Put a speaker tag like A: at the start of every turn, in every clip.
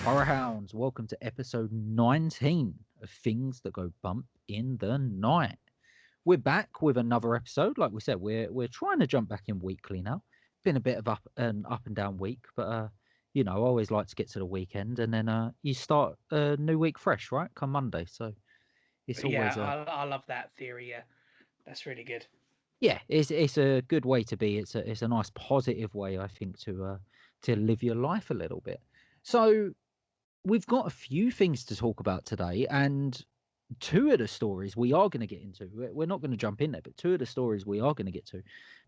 A: Horror Hounds, welcome to episode 19 of Things That Go Bump in the Night. We're back with another episode. Like we said, we're trying to jump back in weekly now. Been a bit of up and down week, but I always like to get to the weekend and then you start a new week fresh, right? Come Monday. So it's
B: Yeah,
A: always
B: I love that theory. Yeah, that's really good.
A: it's a good way to be. It's a nice positive way, I think, to live your life a little bit. So we've got a few things to talk about today, and two of the stories we are going to get into. We're not going to jump in there, but two of the stories we are going to get to,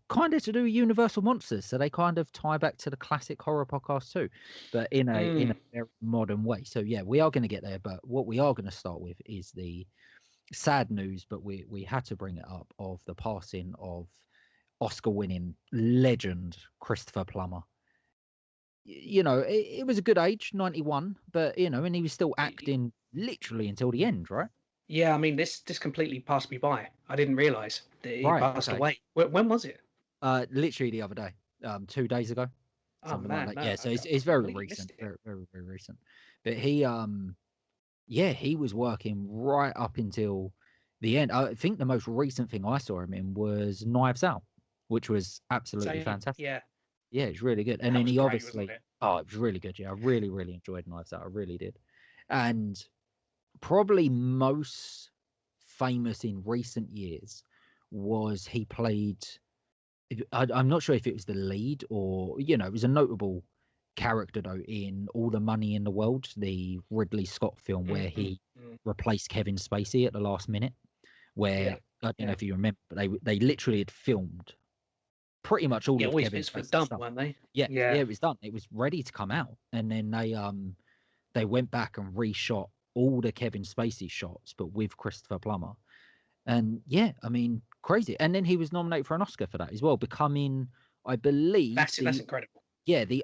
A: kind of to do with Universal Monsters, so they kind of tie back to the classic horror podcast too, but in a very modern way. So yeah, we are going to get there. But what we are going to start with is the sad news, but we had to bring it up, of the passing of Oscar-winning legend Christopher Plummer. It was a good age, 91, but and he was still acting literally until the end, right?
B: Yeah, I mean this completely passed me by. I didn't realize that he
A: Right.
B: passed
A: Okay.
B: away. When was it?
A: Literally the other day, 2 days ago,
B: Oh
A: something like
B: man,
A: that.
B: no,
A: Yeah. So it's very
B: completely
A: recent,
B: missed it.
A: very, very, very recent. But he was working right up until the end. I think the most recent thing I saw him in was Knives Out, which was absolutely
B: Same.
A: fantastic.
B: Yeah,
A: Yeah, it's really good. And
B: that
A: then
B: was
A: he
B: great, wasn't
A: obviously,
B: it?
A: oh, it was really good. Yeah, I really, really enjoyed Knives Out. I really did. And probably most famous in recent years was he played. I'm not sure if it was the lead or it was a notable character though in All the Money in the World, the Ridley Scott film where
B: Mm,
A: he
B: mm.
A: replaced Kevin Spacey at the last minute. Where
B: Yeah,
A: I don't know
B: yeah,
A: if you remember, but they literally had filmed pretty much all
B: yeah.
A: of
B: All his
A: Kevin
B: bits were
A: Spacey's
B: done,
A: stuff.
B: weren't they?
A: Yeah, yeah,
B: Yeah,
A: it was done. It was ready to come out, and then they went back and reshot all the Kevin Spacey shots, but with Christopher Plummer. And yeah, I mean, crazy. And then he was nominated for an Oscar for that as well, becoming, I believe,
B: that's it. That's
A: the
B: incredible.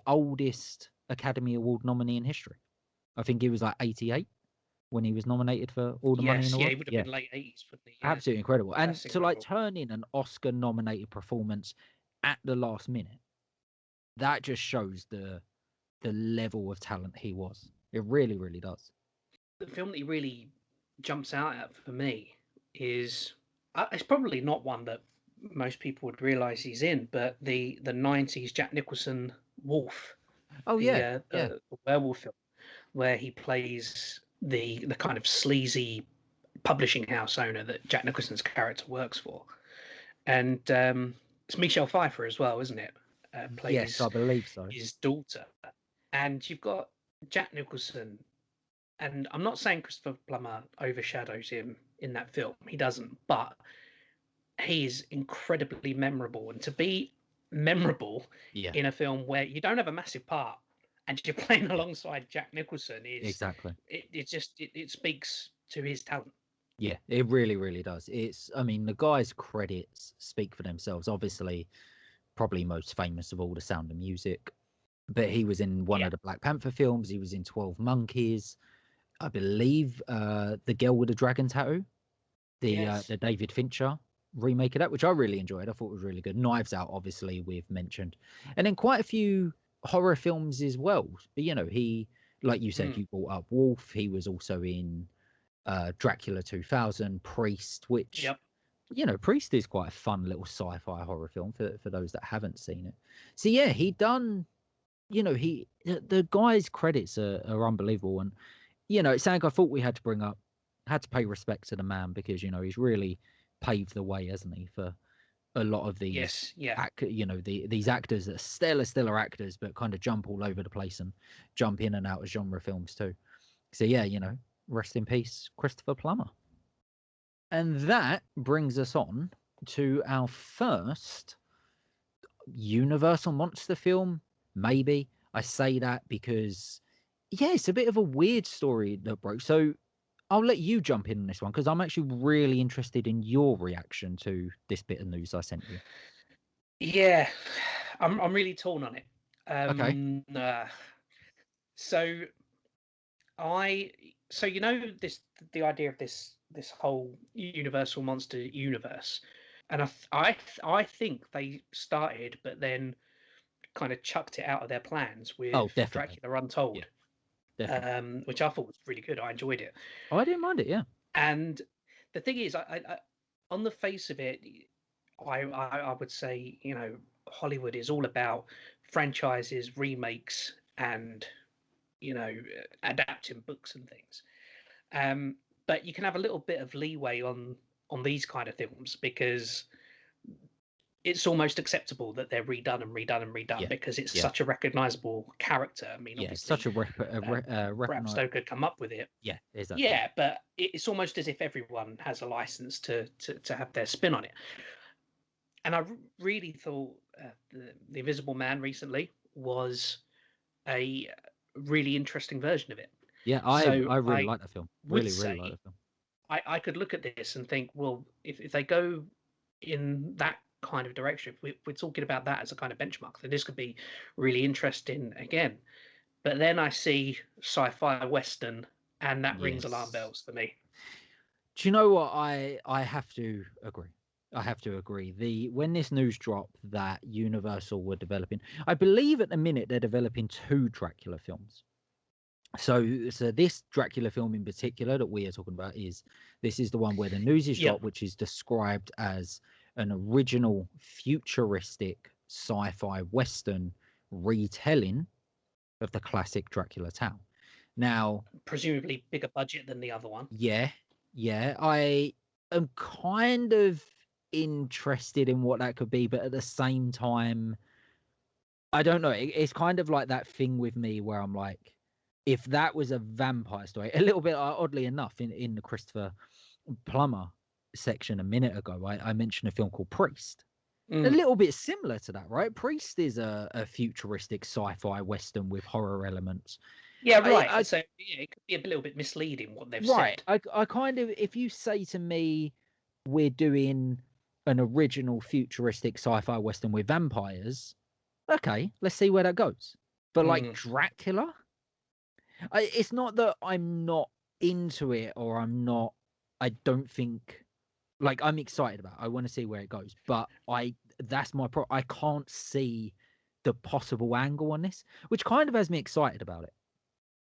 A: oldest Academy Award nominee in history. I think he was like 88 when he was nominated for All the Money in
B: Yes,
A: the
B: yeah,
A: World.
B: he would have
A: Yeah,
B: been late 80s, wouldn't he? Yeah,
A: absolutely incredible. And
B: that's
A: to like
B: incredible.
A: turn in an Oscar nominated performance at the last minute, that just shows the level of talent he was. It really, really does.
B: The film that he really jumps out at for me is it's probably not one that most people would realize he's in, but the 90s Jack Nicholson Wolf,
A: Oh
B: the
A: yeah, yeah,
B: werewolf film, where he plays the kind of sleazy publishing house owner that Jack Nicholson's character works for, and it's Michelle Pfeiffer as well, isn't it?
A: yes,
B: Plays
A: I believe so.
B: his daughter, and you've got Jack Nicholson, and I'm not saying Christopher Plummer overshadows him in that film. He doesn't, but he is incredibly memorable. And to be memorable
A: Yeah,
B: in a film where you don't have a massive part and you're playing alongside Jack Nicholson is
A: exactly.
B: it speaks to his talent.
A: Yeah, it really, really does. I mean, the guy's credits speak for themselves. Obviously, probably most famous of all, The Sound of Music, but he was in one
B: Yeah.
A: of the Black Panther films. He was in 12 Monkeys. I believe The Girl with the Dragon Tattoo,
B: Yes.
A: the David Fincher remake of that, which I really enjoyed. I thought was really good. Knives Out, obviously, we've mentioned, and then quite a few horror films as well. But he, like you said,
B: Mm.
A: you brought up Wolf. He was also in Dracula 2000, Priest, which
B: Yep.
A: Priest is quite a fun little sci-fi horror film for those that haven't seen it. So yeah, he done. The guy's credits are unbelievable, and it's something I thought we had to bring up, had to pay respect to the man because he's really paved the way, hasn't he, for a lot of these
B: Yes. Yeah.
A: these actors that are stellar actors, but kind of jump all over the place and jump in and out of genre films too. So yeah, rest in peace, Christopher Plummer. And that brings us on to our first Universal monster film. Maybe I say that because yeah, it's a bit of a weird story that broke. So I'll let you jump in on this one because I'm actually really interested in your reaction to this bit of news I sent you.
B: Yeah. I'm really torn on it.
A: Okay.
B: So I so this the idea of this whole Universal Monster universe, and I think they started, but then kind of chucked it out of their plans
A: Oh,
B: with
A: definitely.
B: Dracula
A: Yeah.
B: Untold.
A: definitely.
B: which I thought was really good. I enjoyed it.
A: Oh, I didn't mind it. Yeah.
B: And the thing is, on the face of it, I would say, Hollywood is all about franchises, remakes, and adapting books and things. But you can have a little bit of leeway on these kind of films because it's almost acceptable that they're redone and redone and redone
A: Yeah.
B: because it's
A: Yeah.
B: such a recognizable character. I mean,
A: Yeah.
B: obviously,
A: Such a
B: Bram
A: recognize.
B: Stoker come up with it.
A: Yeah. Exactly.
B: Yeah, but it's almost as if everyone has a license to have their spin on it. And I really thought the Invisible Man recently was a really interesting version of it.
A: Yeah.
B: So
A: I really
B: I
A: like that film.
B: would
A: Really like
B: say
A: that film.
B: I could look at this and think, well, if they go in that kind of direction, if we're talking about that as a kind of benchmark, then this could be really interesting again. But then I see sci-fi western, and that rings alarm
A: Yes.
B: bells for me.
A: Do you know what? I have to agree. I have to agree. When this news dropped that Universal were developing, I believe at the minute they're developing two Dracula films. So this Dracula film in particular that we are talking about this is the one where the news is
B: Yep,
A: dropped, which is described as an original futuristic sci-fi western retelling of the classic Dracula tale. Now,
B: presumably bigger budget than the other one.
A: yeah, yeah, I am kind of interested in what that could be, but at the same time, I don't know. It's kind of like that thing with me where I'm like, if that was a vampire story, a little bit oddly enough, in the Christopher Plummer section a minute ago, I mentioned a film called Priest. A
B: Mm.
A: little bit similar to that, right? Priest is a futuristic sci-fi western with horror elements.
B: Yeah,
A: I
B: right. So yeah, it could be a little bit misleading what they've
A: right.
B: said.
A: I kind of, if you say to me, we're doing an original futuristic sci-fi western with vampires, okay, let's see where that goes. But like
B: Mm.
A: Dracula, it's not that I'm not into it or I don't think like I'm excited about it. I want to see where it goes, but that's my problem. I can't see the possible angle on this, which kind of has me excited about it.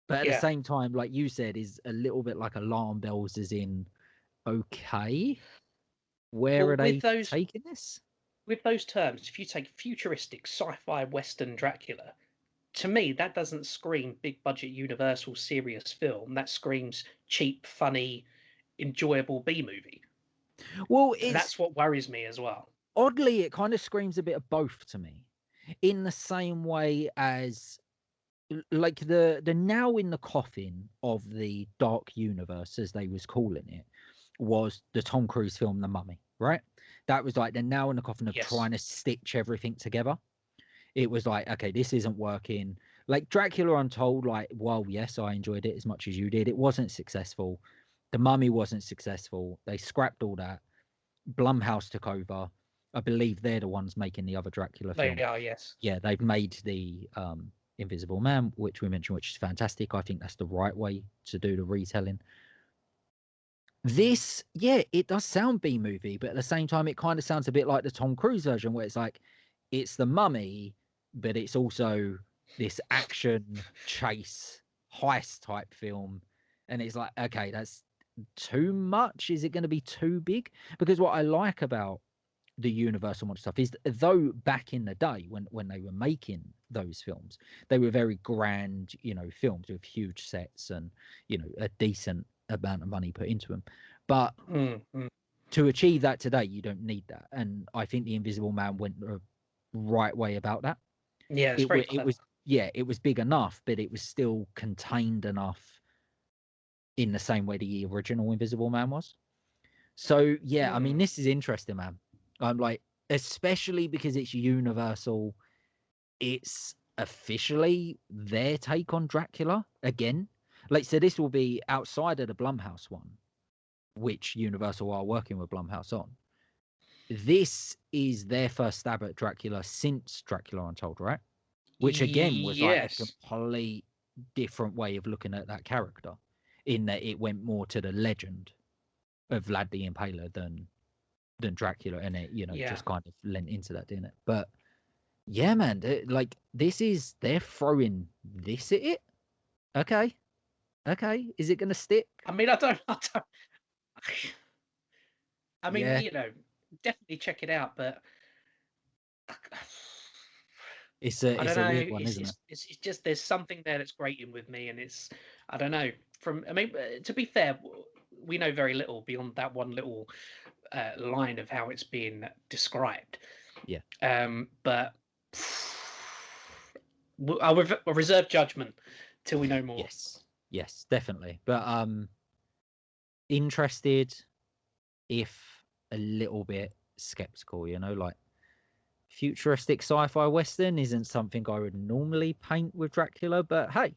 A: But at the
B: Yeah.
A: same time, like you said, is a little bit like alarm bells, as in, okay, where
B: Well,
A: are they taking this?
B: with those terms, if you take futuristic sci-fi western Dracula, to me that doesn't scream big budget Universal serious film. That screams cheap, funny, enjoyable B movie.
A: Well,
B: And
A: it's
B: that's what worries me as well.
A: oddly, it kind of screams a bit of both to me, in the same way as like the nail in the coffin of the dark universe, as they was calling it, was the Tom Cruise film The Mummy, right? That was like the nail in the coffin of
B: Yes.
A: trying to stitch everything together. It was like, okay, this isn't working. Like Dracula Untold, like, well, yes, I enjoyed it as much as you did. It wasn't successful. The Mummy wasn't successful. They scrapped all that. Blumhouse took over. I believe they're the ones making the other Dracula
B: They
A: film.
B: are, yes.
A: Yeah, they've made the Invisible Man, which we mentioned, which is fantastic. I think that's the right way to do the retelling. This, yeah, it does sound B movie, but at the same time, it kind of sounds a bit like the Tom Cruise version, where it's like it's the Mummy, but it's also this action chase heist type film, and it's like, okay, that's too much. Is it going to be too big? Because what I like about the Universal Monster stuff is, though back in the day when they were making those films, they were very grand, films with huge sets and a decent amount of money put into them. But
B: Mm, mm.
A: to achieve that today, you don't need that, and I think the Invisible Man went the right way about that.
B: Yeah, it's very
A: It
B: clever.
A: was, yeah, it was big enough, but it was still contained enough in the same way the original Invisible Man was. So yeah, I mean,
B: Mm.
A: this is interesting, man. I'm like, especially because it's Universal, it's officially their take on Dracula again. Like, so this will be outside of the Blumhouse one, which Universal are working with Blumhouse on. This is their first stab at Dracula since Dracula Untold, right? Which again was like a
B: Yes.
A: complete different way of looking at that character, in that it went more to the legend of Vlad the Impaler than Dracula, and it
B: Yeah.
A: just kind of lent into that, didn't it? But yeah, man, like they're throwing this at it. Okay, Okay, is it going to stick?
B: I mean, I don't. I mean,
A: Yeah,
B: definitely check it out, but
A: it's
B: I
A: a
B: don't
A: it's a
B: know.
A: weird one, isn't it?
B: It's just there's something there that's grating with me, and it's I don't know. I mean, to be fair, we know very little beyond that one little line of how it's being described.
A: Yeah.
B: But I'll reserve judgment till we know more.
A: Yes, definitely. But interested, if a little bit skeptical. Like futuristic sci-fi western isn't something I would normally paint with Dracula, but hey,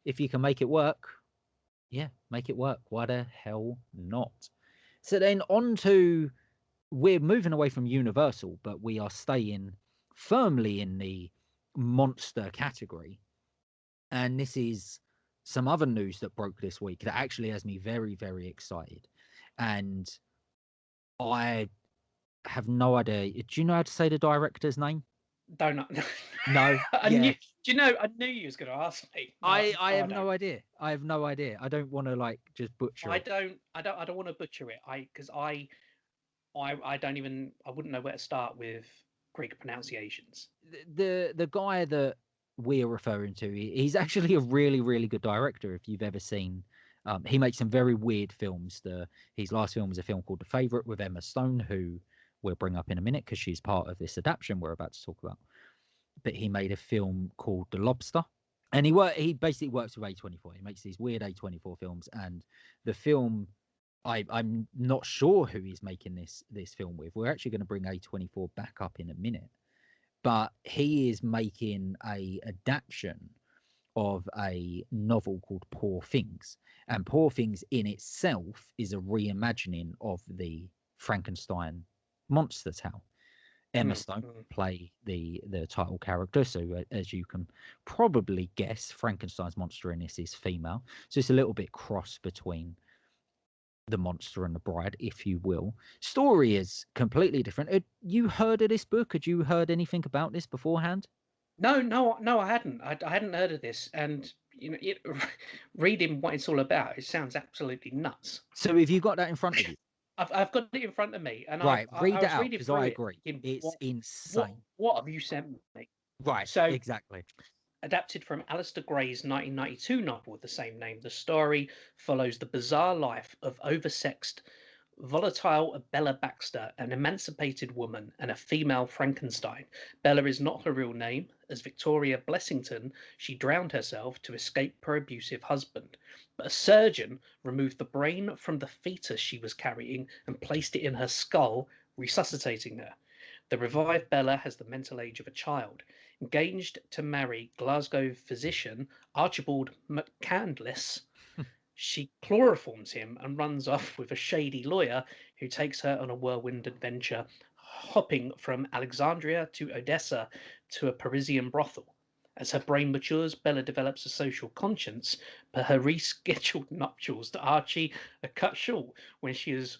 A: if you can make it work, yeah, make it work. Why the hell not? So then on to, we're moving away from Universal, but we are staying firmly in the monster category. And this is some other news that broke this week that actually has me very, very excited. And I have no idea. Do you know how to say the director's name?
B: Don't know.
A: No.
B: I
A: Yeah.
B: knew. Do you know? I knew you was going to ask me. No,
A: I
B: I
A: have
B: don't.
A: no idea. I have no idea. I don't want to like just butcher
B: I
A: it.
B: don't. I don't want to butcher it. Because I don't even. I wouldn't know where to start with Greek pronunciations.
A: The guy that we're referring to, he's actually a really, really good director. If you've ever seen, he makes some very weird films. His last film was a film called The Favorite with Emma Stone, who we'll bring up in a minute because she's part of this adaptation we're about to talk about. But he made a film called The Lobster, and he basically works with A24. He makes these weird A24 films, and the film, I'm not sure who he's making this film with. We're actually going to bring A24 back up in a minute, but he is making a adaptation of a novel called Poor Things, and Poor Things in itself is a reimagining of the Frankenstein monster tale. Emma
B: Mm,
A: Stone
B: mm.
A: play the title character, so as you can probably guess, Frankenstein's monster in this is female, so it's a little bit cross between the monster and the bride, if you will. Story is completely different. Had you heard of this book? Had you heard anything about this beforehand?
B: No, I hadn't. I hadn't heard of this, and reading what it's all about, it sounds absolutely nuts.
A: So have you got that in front of you?
B: I've got it in front of me, and
A: Right,
B: I
A: read it
B: was
A: out
B: reading
A: because I
B: through it,
A: agree.
B: thinking,
A: It's
B: what
A: insane.
B: what have you sent me?
A: Right,
B: So,
A: exactly.
B: adapted from Alistair Gray's 1992 novel with the same name, the story follows the bizarre life of oversexed, volatile Bella Baxter, an emancipated woman, and a female Frankenstein. Bella is not her real name. As Victoria Blessington, she drowned herself to escape her abusive husband. But a surgeon removed the brain from the fetus she was carrying and placed it in her skull, resuscitating her. The revived Bella has the mental age of a child. Engaged to marry Glasgow physician Archibald McCandless, she chloroforms him and runs off with a shady lawyer who takes her on a whirlwind adventure, hopping from Alexandria to Odessa to a Parisian brothel. As her brain matures, Bella develops a social conscience, but her rescheduled nuptials to Archie are cut short when she is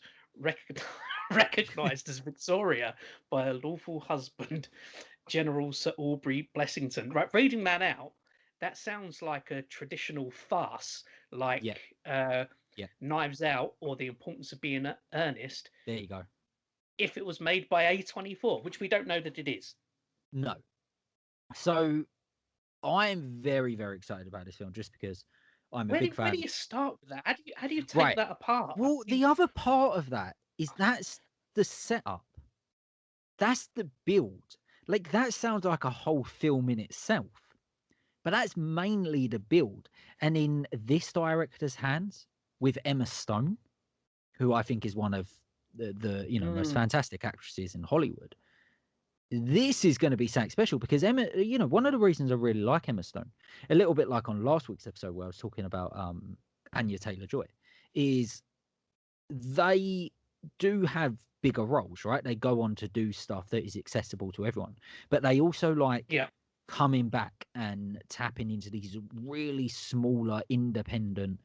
B: recognized as Victoria by her lawful husband, General Sir Aubrey Blessington. Right, reading that out, that sounds like a traditional farce,
A: Yeah,
B: like
A: yeah.
B: Knives Out or The Importance of Being Earnest,
A: There you go.
B: if it was made by A24, which we don't know that it is.
A: No. So I'm very, very excited about this film just because I'm a big
B: Where do
A: fan.
B: you start with that? How do you take
A: Right.
B: that apart?
A: Well, the other part of that is that's the setup. That's the build. Like that sounds like a whole film in itself, but that's mainly the build. And in this director's hands with Emma Stone, who I think is one of the most
B: Mm,
A: fantastic actresses in Hollywood, this is going to be something special because Emma, one of the reasons I really like Emma Stone, a little bit like on last week's episode where I was talking about Anya Taylor-Joy, is they do have bigger roles, right? They go on to do stuff that is accessible to everyone, but they also like
B: yeah.
A: coming back and tapping into these really smaller, independent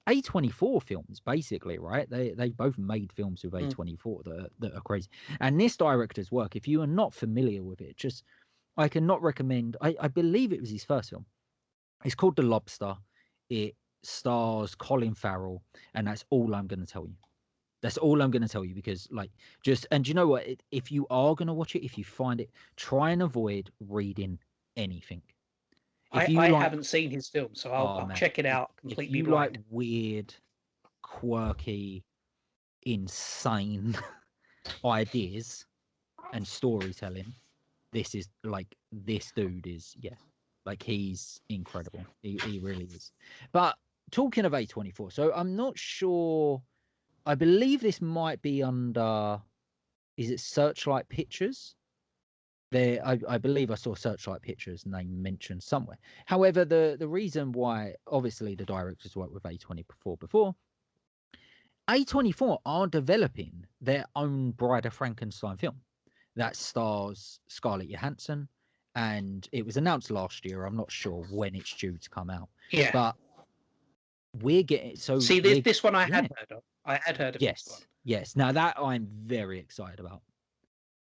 A: A24 films, basically, right? They both made films with
B: Mm.
A: A24 that are crazy. And this director's work, if you are not familiar with it, just I cannot recommend. I believe it was his first film. It's called The Lobster. It stars Colin Farrell, and that's all I'm going to tell you. That's all I'm going to tell you, because and you know what? If you are going to watch it, if you find it, try and avoid reading anything. If you
B: I
A: like,
B: haven't seen his film, so
A: oh
B: I'll
A: man,
B: check it
A: if,
B: out
A: if
B: completely
A: you like
B: blind.
A: weird, quirky, insane ideas and storytelling, this dude is, he's incredible. He really is. But talking of A24, so I'm not sure. I believe this might be under, is it Searchlight Pictures? I believe I saw Searchlight Pictures name mentioned somewhere. However, the reason why, obviously the directors worked with A24 before, A24 are developing their own Bride of Frankenstein film that stars Scarlett Johansson, and it was announced last year. I'm not sure when it's due to come out,
B: Yeah.
A: but we're getting,
B: See, this one I had heard of. I had heard of this one.
A: Yes. Now that I'm very excited about.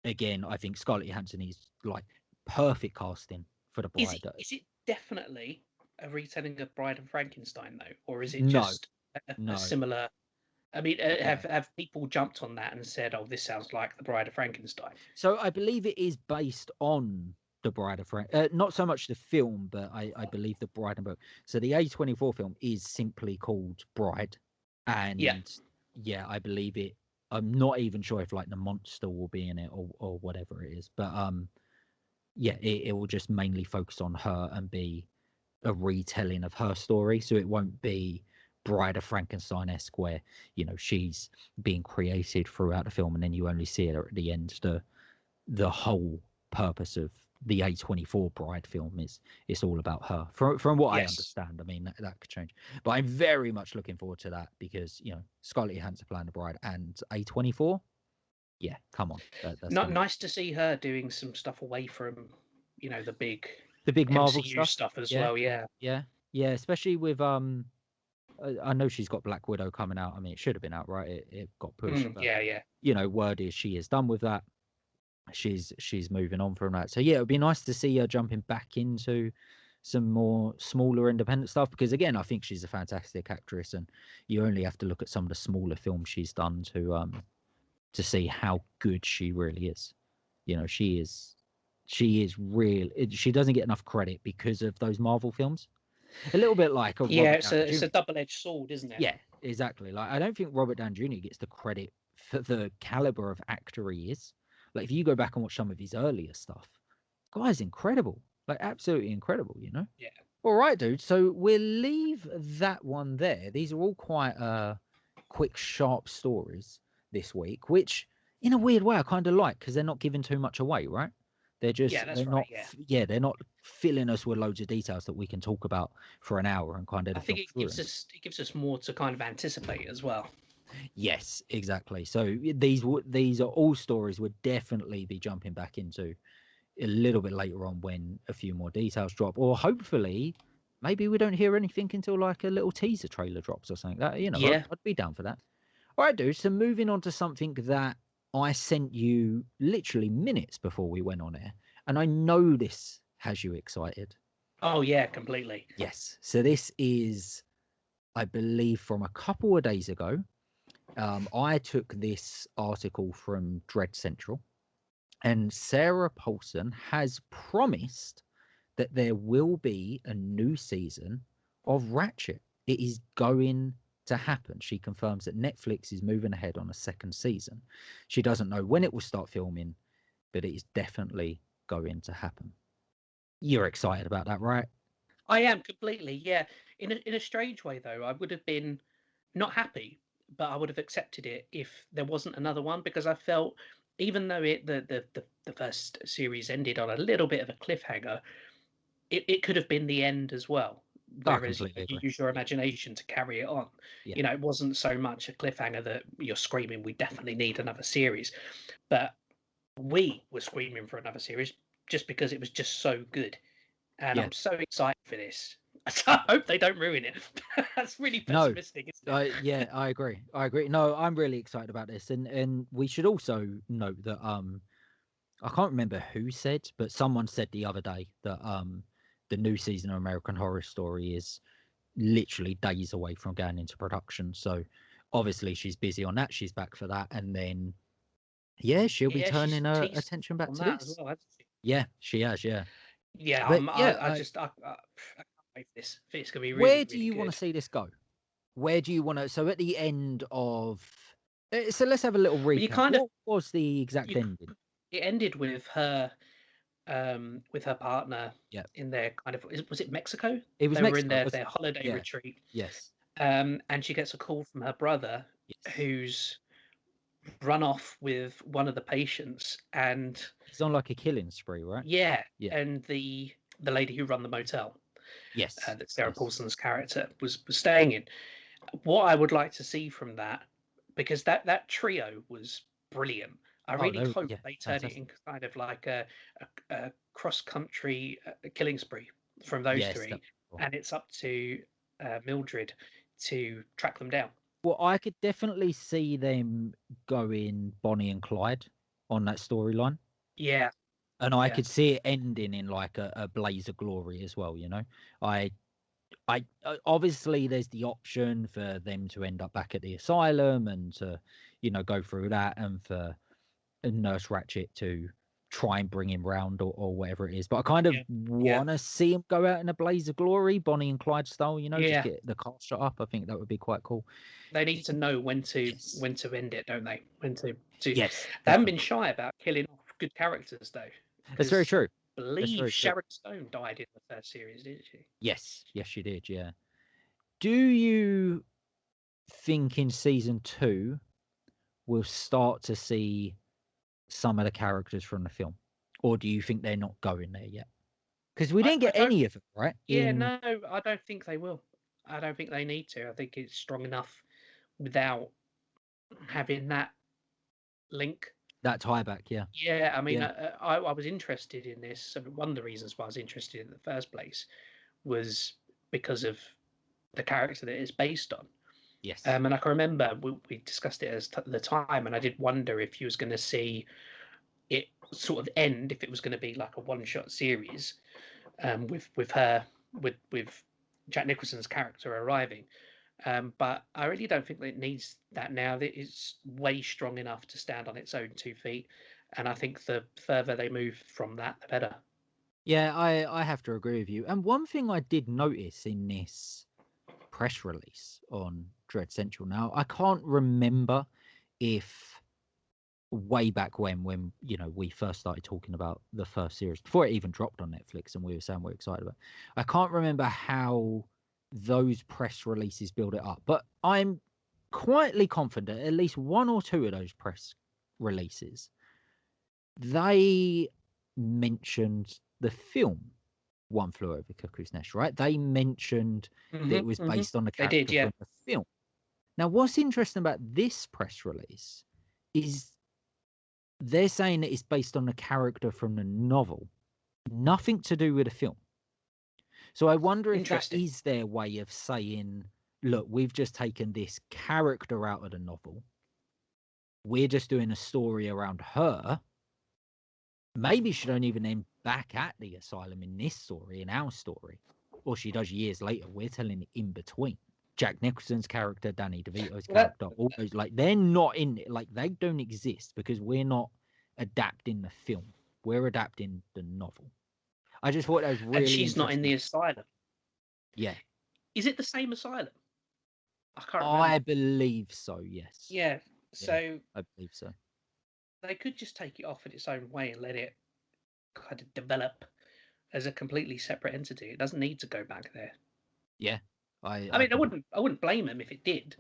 A: Again, I think Scarlett Johansson is like perfect casting for the
B: Is
A: Bride.
B: it definitely a retelling of Bride of Frankenstein though, or is it
A: No,
B: just a
A: no.
B: similar? I mean,
A: Yeah.
B: have people jumped on that and said, "Oh, this sounds like the Bride of Frankenstein"?
A: So I believe it is based on the Bride of Frank. Not so much the film, but I believe the Bride and book. So the A24 film is simply called Bride,
B: Yeah.
A: and yeah, I believe it. I'm not even sure if like the monster will be in it or whatever it is, but yeah, it will just mainly focus on her and be a retelling of her story. So it won't be Bride of Frankenstein-esque, where she's being created throughout the film and then you only see her at the end. The whole purpose of the A24 Bride film is it's all about her. From what I
B: Yes.
A: understand, I mean that could change, but I'm very much looking forward to that, because Scarlett Johansson playing the bride and A24. Yeah, come on, that's
B: Not
A: gonna
B: nice to see her doing some stuff away from, the big
A: the big Marvel
B: MCU
A: stuff.
B: stuff as
A: Yeah,
B: well. Yeah.
A: yeah, especially with I know she's got Black Widow coming out. I mean, it should have been out, right? It got pushed, but
B: Yeah. Yeah.
A: word is she is done with that. She's moving on from that. So yeah, it would be nice to see her jumping back into some more smaller independent stuff, because again, I think she's a fantastic actress, and you only have to look at some of the smaller films she's done to see how good she really is. She is real. She doesn't get enough credit because of those Marvel films. A little bit like a
B: Yeah.
A: Robert
B: It's
A: Downey
B: a
A: Jr.
B: double-edged sword, isn't it?
A: Yeah, exactly. Like, I don't think Robert Downey Jr. gets the credit for the caliber of actor he is. Like, if you go back and watch some of his earlier stuff, guy's incredible. Like, absolutely incredible.
B: Yeah.
A: All right, dude. So we'll leave that one there. These are all quite quick, sharp stories this week, which in a weird way I kind of like, because they're not giving too much away, right?
B: Yeah. That's
A: They're
B: right.
A: not
B: Yeah.
A: they're not filling us with loads of details that we can talk about for an hour and kind
B: I
A: of
B: think
A: jog through them.
B: it gives us more to kind of anticipate as well.
A: Yes, exactly. So these are all stories we'd definitely be jumping back into a little bit later on when a few more details drop, or hopefully maybe we don't hear anything until like a little teaser trailer drops or something. That
B: Yeah.
A: I'd be down for that. All right, dude. So moving on to something that I sent you literally minutes before we went on air, and I know this has you excited.
B: Oh yeah. Completely.
A: Yes. So this is, I believe, from a couple of days ago. I took this article from Dread Central, and Sarah Paulson has promised that there will be a new season of Ratchet. It is going to happen. She confirms that Netflix is moving ahead on a second season. She doesn't know when it will start filming, but it is definitely going to happen. You're excited about that, right?
B: I am completely. Yeah. In a strange way though, I would have been not happy, but I would have accepted it if there wasn't another one, because I felt, even though the first series ended on a little bit of a cliffhanger, it could have been the end as well.
A: I
B: Whereas
A: completely
B: you
A: agree.
B: use your imagination to carry it on.
A: Yeah.
B: It wasn't so much a cliffhanger that you're screaming, "We definitely need another series," but we were screaming for another series just because it was just so good. And
A: Yeah.
B: I'm so excited for this. I hope they don't ruin it. That's really
A: No.
B: pessimistic, isn't it?
A: Yeah, I agree. I agree. No, I'm really excited about this, and we should also note that I can't remember who said, but someone said the other day that the new season of American Horror Story is literally days away from going into production. So obviously she's busy on that. She's back for that. And then, yeah, she'll be
B: Yeah, she's
A: turning her
B: teased
A: attention back
B: on
A: to
B: that as
A: this.
B: well, hasn't she?
A: Yeah, she has. Yeah.
B: Yeah,
A: But yeah,
B: I can't wait for this. I think it's gonna be
A: where
B: really,
A: do
B: really
A: you want to
B: good.
A: see this go? Where do you want to? So at the end of, so let's have a little
B: But you
A: recap.
B: kind of
A: What was the exact
B: you
A: ending?
B: it ended with her partner
A: Yeah,
B: in their was it Mexico?
A: it was
B: They were in
A: Mexico,
B: their
A: wasn't it?
B: holiday
A: Yeah.
B: retreat.
A: Yes.
B: And she gets a call from her brother
A: Yes.
B: who's run off with one of the patients, and
A: He's on like a killing spree, right?
B: yeah,
A: Yeah.
B: and the lady who run the motel
A: Yes.
B: that Sarah
A: Yes.
B: Paulson's character was staying in. What I would like to see from that, because that trio was brilliant. I
A: Oh,
B: really hope
A: yeah,
B: they turn it
A: fantastic.
B: in kind of like a cross country killing spree from those
A: Yes.
B: three, and it's up to Mildred to track them down.
A: Well, I could definitely see them going Bonnie and Clyde on that storyline.
B: Yeah,
A: And I
B: yeah,
A: could see it ending in like a blaze of glory as well, you know. I obviously there's the option for them to end up back at the asylum and to, go through that, and for Nurse Ratchet to try and bring him round, or whatever it is. But I kind of
B: yeah, yeah,
A: want to see him go out in a blaze of glory, Bonnie and Clyde style, just
B: yeah.
A: get the cast shot up. I think that would be quite cool.
B: They need to know when to
A: Yes.
B: end it, don't they? When to
A: Yes,
B: They haven't been
A: definitely.
B: shy about killing off good characters though,
A: That's very
B: because I
A: true. That's
B: believe
A: very true.
B: Sharon Stone died in the first series, didn't she?
A: Yes. Yes, she did. Yeah. Do you think in season 2 we'll start to see some of the characters from the film, or do you think they're not going there yet? Because we didn't
B: I
A: get
B: don't.
A: any of them, right?
B: Yeah,
A: In
B: no, I don't think they will. I don't think they need to. I think it's strong enough without having that link.
A: that tie back, yeah.
B: Yeah, I mean,
A: Yeah.
B: I was interested in this. So one of the reasons why I was interested in the first place was because of the character that it's based on.
A: Yes.
B: And I can remember we discussed it at the time, and I did wonder if you was going to see it sort of end, if it was going to be like a one-shot series, with her with Jack Nicholson's character arriving. But I really don't think that it needs that now. That it's way strong enough to stand on its own 2 feet, and I think the further they move from that, the better.
A: Yeah, I have to agree with you. And one thing I did notice in this press release on Dread Central, now I can't remember if way back when we first started talking about the first series, before it even dropped on Netflix and we were saying we're excited about it, I can't remember how those press releases build it up, but I'm quietly confident at least one or two of those press releases, they mentioned the film One Flew Over Cuckoo's Nest, right? They mentioned that it was based on the
B: They did,
A: character
B: yeah.
A: from the film. Now, what's interesting about this press release is they're saying that it's based on the character from the novel, nothing to do with the film. So I wonder if that
B: Interesting.
A: is their way of saying, look, we've just taken this character out of the novel. We're just doing a story around her. Maybe she don't even end back at the asylum in this story, in our story. Or she does years later. We're telling it in between. Jack Nicholson's character, Danny DeVito's
B: Well,
A: character, all those, like, they're not in it. Like, they don't exist because we're not adapting the film. We're adapting the novel. I just thought that was
B: and
A: really
B: she's not in
A: interesting.
B: the asylum.
A: Yeah.
B: Is it the same asylum? I can't
A: I
B: remember.
A: believe so, yes.
B: Yeah,
A: Yeah,
B: so
A: I believe so.
B: they could just take it off in its own way and let it kind of develop as a completely separate entity. It doesn't need to go back there.
A: Yeah.
B: I
A: I
B: mean, I
A: can,
B: wouldn't blame them if it did.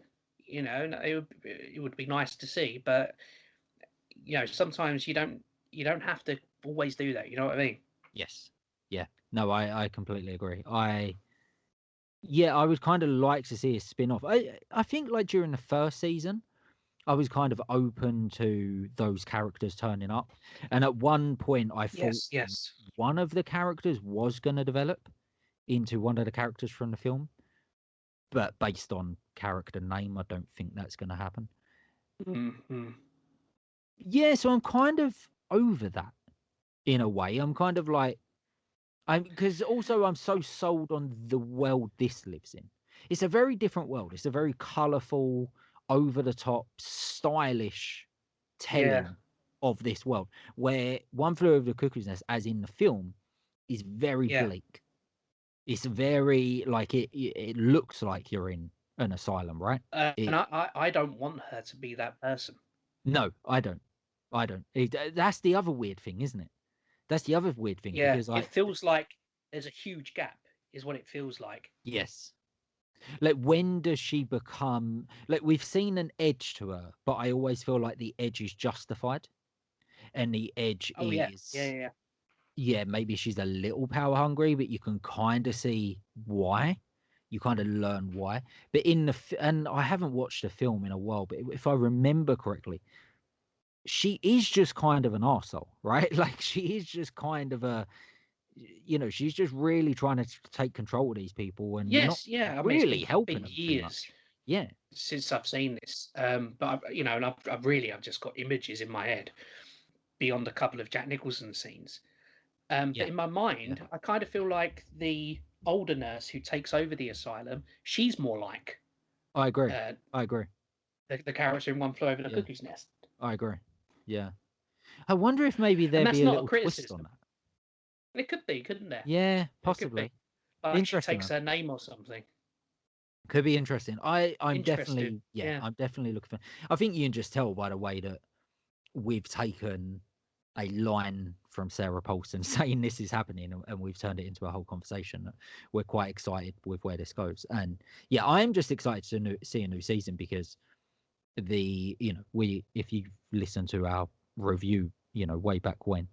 B: It would be nice to see, but sometimes you don't have to always do that. You know what I mean?
A: yes. Yeah. No, I completely agree. Yeah, I would kind of like to see a spin-off. I think like during the first season, I was kind of open to those characters turning up. And at one point I thought
B: Yes, yes.
A: one of the characters was going to develop into one of the characters from the film. But based on character name, I don't think that's going to happen.
B: Mm-hmm.
A: Yeah, so I'm kind of over that in a way. I'm kind of like, because also I'm so sold on the world this lives in. it's a very different world. It's a very colourful, over the top, stylish
B: Yeah,
A: telling of this world. Where One Flew Over the Cuckoo's Nest, as in the film, is very
B: yeah.
A: bleak. It's very like it looks like you're in an asylum, right?
B: And
A: It
B: I don't want her to be that person.
A: No, I don't. I don't. That's the other weird thing, isn't it? That's the other weird thing
B: Yeah,
A: because
B: it
A: like
B: feels like there's a huge gap, is what it feels like.
A: yes. Like when does she become like we've seen an edge to her, but I always feel like the edge is justified and the edge
B: Oh yeah, yeah,
A: is
B: yeah, yeah.
A: yeah, maybe she's a little power hungry, but you can kind of see why. You kind of learn why. But and I haven't watched the film in a while, but if I remember correctly, she is just kind of an arsehole, right? Like she is just kind of she's just really trying to take control of these people and not
B: Yes, yeah. I mean,
A: really
B: it's been
A: helping them too
B: years
A: much. Yeah,
B: since I've seen this. But and I've just got images in my head beyond a couple of Jack Nicholson scenes. But
A: yeah,
B: in my
A: yeah.
B: mind, I kind of feel like the older nurse who takes over the asylum, she's more like
A: I agree.
B: uh,
A: I agree.
B: the character in One Flew Over the
A: Yeah,
B: Cuckoo's Nest.
A: I agree. Yeah. I wonder if maybe
B: And
A: there'd
B: that's
A: be a
B: not a
A: little twist on
B: criticism.
A: that.
B: It could be, couldn't there?
A: Yeah,
B: It could be.
A: possibly.
B: Like she
A: Interesting,
B: takes
A: man.
B: her name or something.
A: Could be interesting. I'm
B: Interesting.
A: definitely, yeah,
B: Yeah.
A: I'm definitely looking for. I think you can just tell by the way that we've taken a line from Sarah Paulson saying this is happening, and we've turned it into a whole conversation. We're quite excited with where this goes, and yeah, I'm just excited to see a new season because we if you listen to our review, way back when,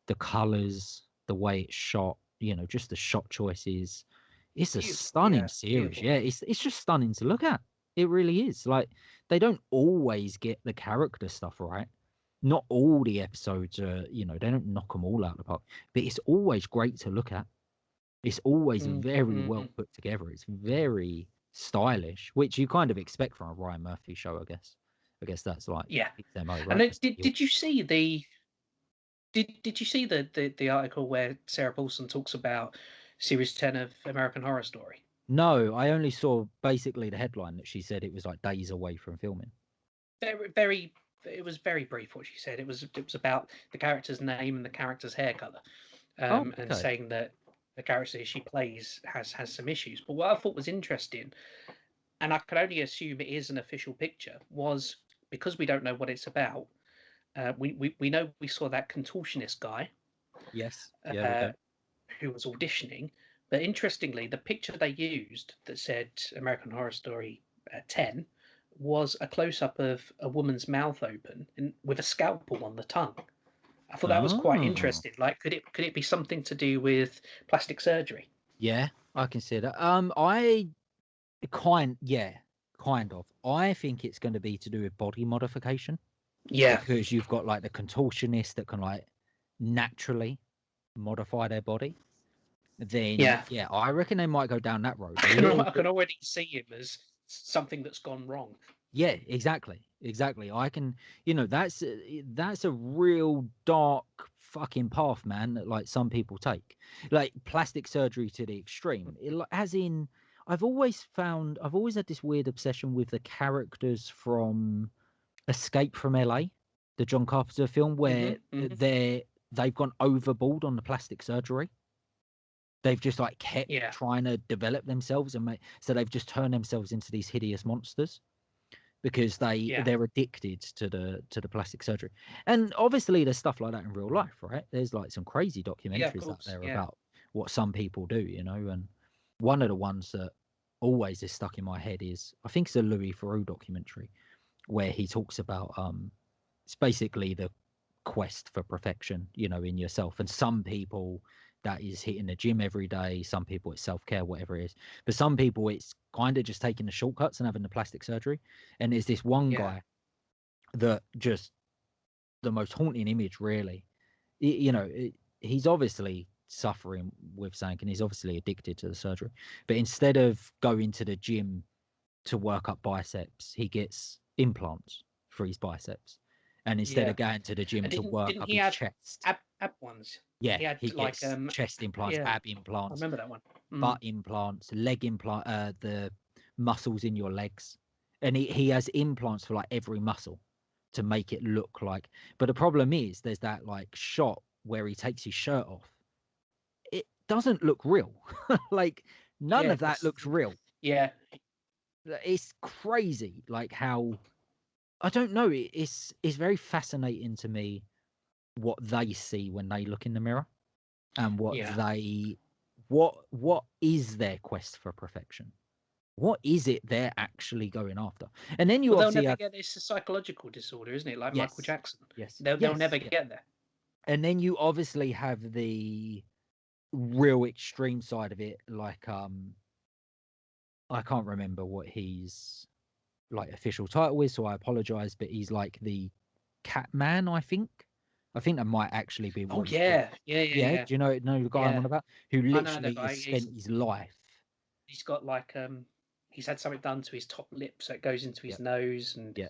A: the colors, the way it's shot, just the shot choices, it's a
B: Beautiful.
A: stunning
B: Yeah.
A: series.
B: Beautiful.
A: Yeah, it's just stunning to look at. It really is. Like they don't always get the character stuff right. Not all the episodes are, they don't knock them all out of the park, but it's always great to look at. It's always
B: Mm,
A: very well
B: mm.
A: put together. It's very stylish, which you kind of expect from a Ryan Murphy show, I guess. I guess that's like
B: Yeah.
A: his MO,
B: And
A: right?
B: then
A: That's what
B: did you see did you see the article where Sarah Paulson talks about series 10 of American Horror Story?
A: No, I only saw basically the headline that she said it was like days away from filming.
B: Very it was very brief what she said. It was about the character's name and the character's hair color,
A: Oh,
B: and
A: okay.
B: saying that the character she plays has some issues. But what I thought was interesting, and I can only assume it is an official picture, was because we don't know what it's about. We know we saw that contortionist guy
A: Yes. Yeah, we
B: uh,
A: do.
B: who was auditioning. But interestingly, the picture they used that said American Horror Story 10 was a close up of a woman's mouth open and with a scalpel on the tongue. I thought that was quite
A: Oh,
B: interesting. Like, could it be something to do with plastic surgery?
A: yeah, I can see that. Yeah, kind of. I think it's going to be to do with body modification
B: Yeah,
A: because you've got like the contortionist that can like naturally modify their body. Then
B: yeah.
A: yeah, I reckon they might go down that road a
B: I
A: little
B: can
A: bit.
B: already see him as something that's gone wrong.
A: Yeah, exactly. I can, that's a real dark fucking path, man. That like some people take, like plastic surgery to the extreme. As in, I've always had this weird obsession with the characters from Escape from LA, the John Carpenter film, where
B: Hmm.
A: they've gone overboard on the plastic surgery. They've just like kept
B: Yeah,
A: trying to develop themselves and make so they've just turned themselves into these hideous monsters because
B: yeah,
A: they're addicted to the plastic surgery. And obviously there's stuff like that in real life, right? There's like some crazy
B: yeah. Of
A: documentaries out
B: course.
A: there
B: Yeah,
A: about what some people do, and one of the ones that always is stuck in my head is I think it's a Louis Theroux documentary where he talks about it's basically the quest for perfection, in yourself. And some people that is hitting the gym every day, some people it's self-care, whatever it is. But some people it's kind of just taking the shortcuts and having the plastic surgery. And there's this one
B: yeah,
A: guy that just the most haunting image, really. He's obviously suffering with something and he's obviously addicted to the surgery. But instead of going to the gym to work up biceps, he gets implants for his biceps. And instead of
B: yeah.
A: going to the gym
B: And
A: to
B: didn't
A: work
B: didn't
A: up
B: he
A: his
B: have
A: chest,
B: ab ones?
A: yeah,
B: He had
A: he
B: like
A: gets chest implants,
B: yeah.
A: ab
B: I
A: implants,
B: remember that one.
A: butt
B: Mm.
A: implants, leg implant, the muscles in your legs, and he has implants for like every muscle to make it look like. But the problem is, there's that like shot where he takes his shirt off. It doesn't look real. Like none of that
B: Yes.
A: looks real.
B: Yeah.
A: It's crazy, like how I don't know. It's very fascinating to me what they see when they look in the mirror, and
B: Yeah.
A: what is their quest for perfection. What is it they're actually going after? And then you
B: Well, they'll
A: obviously
B: never
A: have
B: get. It's a psychological disorder, isn't it? Like Michael
A: yes,
B: Jackson.
A: yes,
B: They'll
A: yes,
B: never
A: yeah.
B: get there.
A: And then you obviously have the real extreme side of it, like I can't remember what his like official title is, so I apologize, but he's like the Cat Man, I think. I think that might actually be
B: Oh
A: what he's called.
B: yeah, yeah, yeah,
A: Yeah,
B: yeah,
A: do you know the guy I'm
B: yeah.
A: on about? Who
B: I know the
A: literally has
B: guy.
A: spent his life.
B: He's got like he's had something done to his top lip, so it goes into
A: Yeah,
B: his nose, and
A: yeah.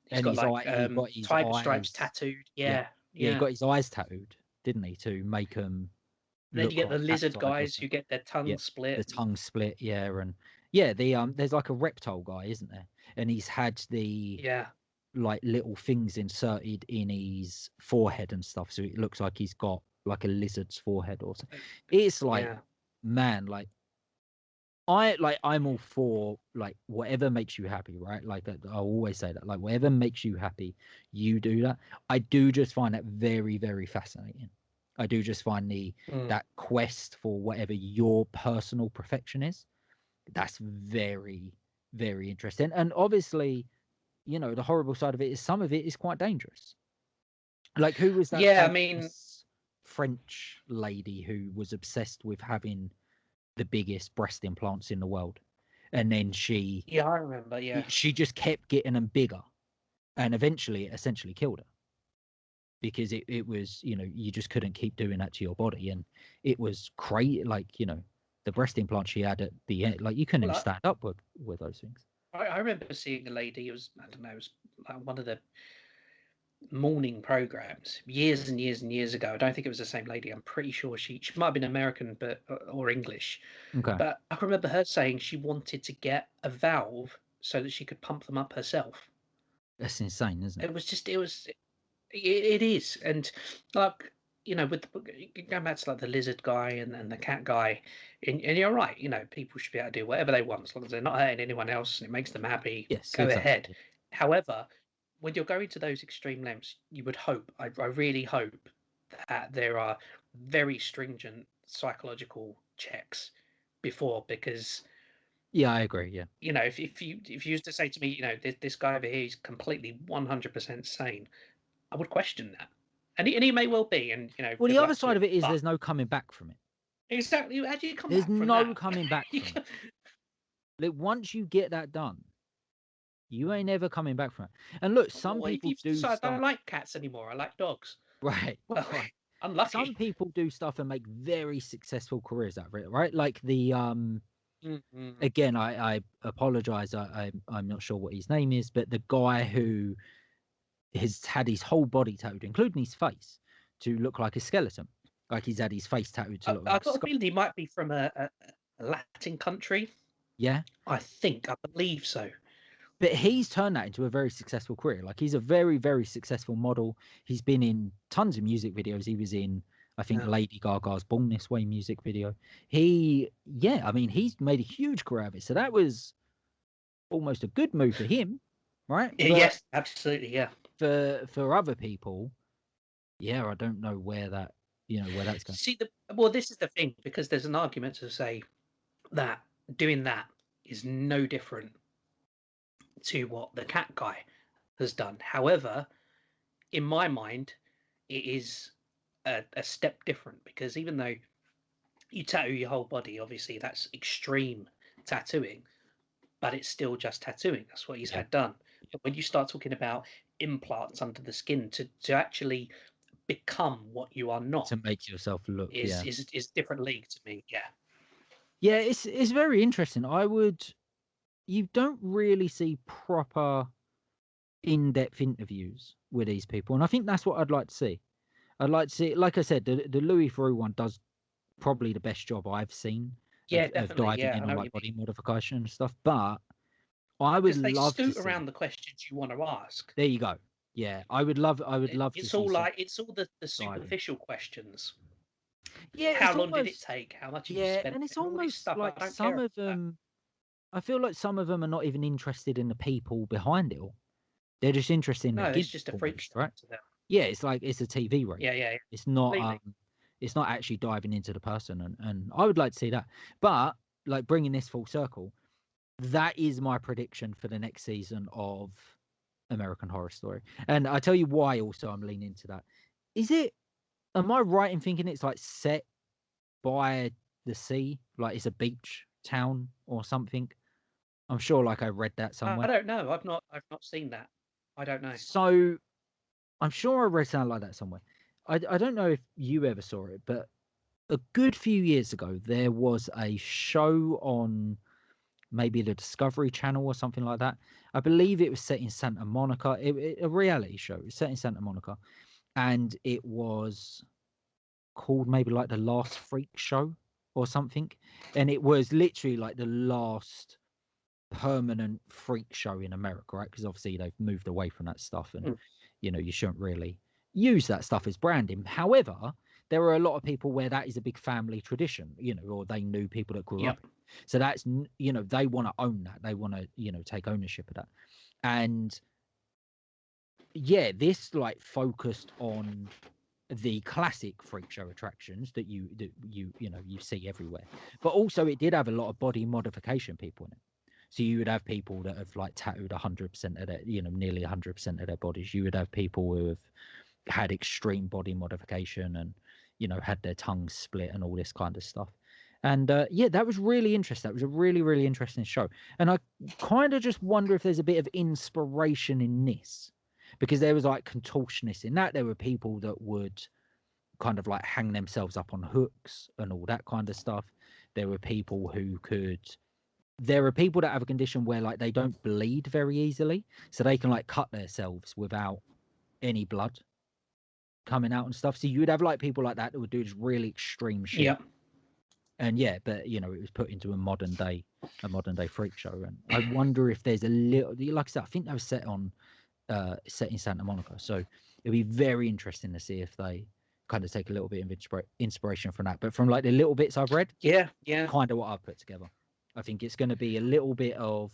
B: he's
A: And
B: got
A: his
B: like
A: eye, he got his
B: tiger stripes
A: eyes.
B: tattooed.
A: Yeah,
B: Yeah,
A: yeah, he
B: yeah.
A: got his eyes tattooed, didn't he, to make them
B: Then you
A: look
B: get the
A: like cat
B: lizard
A: tigers.
B: guys who get their
A: Yeah,
B: tongue
A: the
B: split.
A: tongue split. Yeah, and yeah, the there's like a reptile guy, isn't there? And he's had the
B: Yeah,
A: like little things inserted in his forehead and stuff, so it looks like he's got like a lizard's forehead or something. It's like,
B: yeah.
A: man, like I'm all for like whatever makes you happy, right? Like I always say that, like whatever makes you happy, you do that. I do just find that very, very fascinating. I do just find
B: Mm.
A: that quest for whatever your personal perfection is. That's very, very interesting. And obviously, the horrible side of it is some of it is quite dangerous. Like who was that
B: Yeah, I mean,
A: famous French lady who was obsessed with having the biggest breast implants in the world, and then she
B: yeah, I remember. Yeah,
A: she just kept getting them bigger, and eventually it essentially killed her because it was, you just couldn't keep doing that to your body, and it was crazy. Like, the breast implant she had at the end, like you couldn't
B: well,
A: even stand up with those things.
B: I remember seeing a lady. It was, I don't know, it was like one of the morning programs years and years and years ago. I don't think it was the same lady. I'm pretty sure she might have been American, but or English.
A: Okay,
B: But I remember her saying she wanted to get a valve so that she could pump them up herself.
A: that's insane, isn't it?
B: It was just, it is. And like, with going back to like the lizard guy and the cat guy, and you're right, people should be able to do whatever they want as long as they're not hurting anyone else and it makes them happy,
A: Yes,
B: go ahead.
A: exactly.
B: However, when you're going to those extreme lengths, you would hope, I really hope that there are very stringent psychological checks before, because
A: Yeah, I agree. Yeah.
B: if you used to say to me, this guy over here is completely 100% sane, I would question that. And he may well be, and
A: Well, the
B: good
A: other
B: luck to
A: side of
B: him.
A: it is
B: But
A: there's no coming back from it.
B: exactly, how do you come
A: There's
B: back from
A: no
B: that?
A: coming back from it. Like once you get that done, you ain't ever coming back from it. And look, some
B: What if
A: people
B: you
A: do
B: decide I don't
A: stuff.
B: like cats anymore? I like dogs.
A: Right,
B: Well,
A: right. Some
B: unlucky.
A: people do stuff and make very successful careers out of it, right? Like the
B: Mm-hmm.
A: again, I apologize. I'm not sure what his name is, but the guy who has had his whole body tattooed, including his face, to look like a skeleton. Like he's had his face tattooed to look
B: I've
A: like a
B: got a
A: skull.
B: feeling he might be from a Latin country.
A: Yeah.
B: I believe so.
A: But he's turned that into a very successful career. Like he's a very, very successful model. He's been in tons of music videos. He was in, I think,
B: Yeah.
A: Lady Gaga's Born This Way music video. I mean, he's made a huge career of it. So that was almost a good move for him, right? But
B: Yes, absolutely. Yeah.
A: for other people, yeah, I don't know where that's going.
B: See, well, this is the thing, because there's an argument to say that doing that is no different to what the cat guy has done. However, in my mind, it is a step different, because even though you tattoo your whole body, obviously that's extreme tattooing, but it's still just tattooing. That's what he's
A: Yeah.
B: had done. But when you start talking about implants under the skin to actually become what you are not,
A: To make yourself look,
B: is
A: yeah.
B: is different league to me. Yeah.
A: Yeah, it's very interesting. You don't really see proper in-depth interviews with these people, and I think that's what I'd like to see. I'd like to see, like I said, the Louis Theroux one does probably the best job I've seen
B: Yeah,
A: of
B: definitely.
A: diving
B: Yeah, I
A: in on
B: know what
A: like
B: you mean.
A: body modification and stuff. But I would
B: because they
A: love to
B: scoot
A: see.
B: around the questions you want to ask.
A: There you go. Yeah, I would love to
B: It's
A: see
B: all
A: some
B: like it's all the
A: diving.
B: superficial questions.
A: Yeah,
B: How
A: it's
B: long did it
A: almost
B: take? How much have you
A: yeah,
B: spent?
A: and it's
B: And all this
A: almost
B: stuff. I
A: like
B: don't care
A: some
B: about
A: of
B: that.
A: them. I feel like some of them are not even interested in the people behind it all. They're just interested in the
B: No, it's
A: gig
B: just a freak
A: almost,
B: show
A: right?
B: to them.
A: Yeah, it's like it's a TV
B: Yeah,
A: rating.
B: yeah, yeah.
A: It's
B: Completely.
A: not actually diving into the person, and I would like to see that. But like bringing this full circle, that is my prediction for the next season of American Horror Story. And I tell you why also I'm leaning into that. Is it am I right in thinking it's like set by the sea? Like it's a beach town or something? I'm sure like I read that
B: I
A: somewhere.
B: don't know. I've not seen that. I don't know.
A: So I'm sure I read something like that somewhere. I don't know if you ever saw it, but a good few years ago there was a show on maybe the Discovery Channel or something like that. I believe it was set in Santa Monica. A reality show. It was set in Santa Monica, and it was called maybe like the Last Freak Show or something. And it was literally like the last permanent freak show in America, right? Because obviously they've moved away from that stuff, and
B: Mm.
A: you shouldn't really use that stuff as branding. However, there are a lot of people where that is a big family tradition, or they knew people that grew
B: Yep.
A: up. So that's they want to own that. They want to take ownership of that. And yeah, this like focused on the classic freak show attractions that you see everywhere, but also it did have a lot of body modification people in it. So you would have people that have like tattooed 100% of their, nearly 100% of their bodies. You would have people who have had extreme body modification and had their tongues split and all this kind of stuff. And yeah, that was really interesting. That was a really, really interesting show. And I kind of just wonder if there's a bit of inspiration in this, because there was like contortionists in that. There were people that would kind of like hang themselves up on hooks and all that kind of stuff. There were people who could. There are people that have a condition where like they don't bleed very easily, so they can like cut themselves without any blood coming out and stuff. So you would have like people like that would do this really extreme shit.
B: Yep.
A: And yeah, but it was put into a modern day freak show. And I wonder if there's a little, like I said, I think that was set in Santa Monica. So it'd be very interesting to see if they kind of take a little bit of inspiration from that. But from like the little bits I've read,
B: Yeah. Yeah.
A: kind of what I've put together. I think it's going to be a little bit of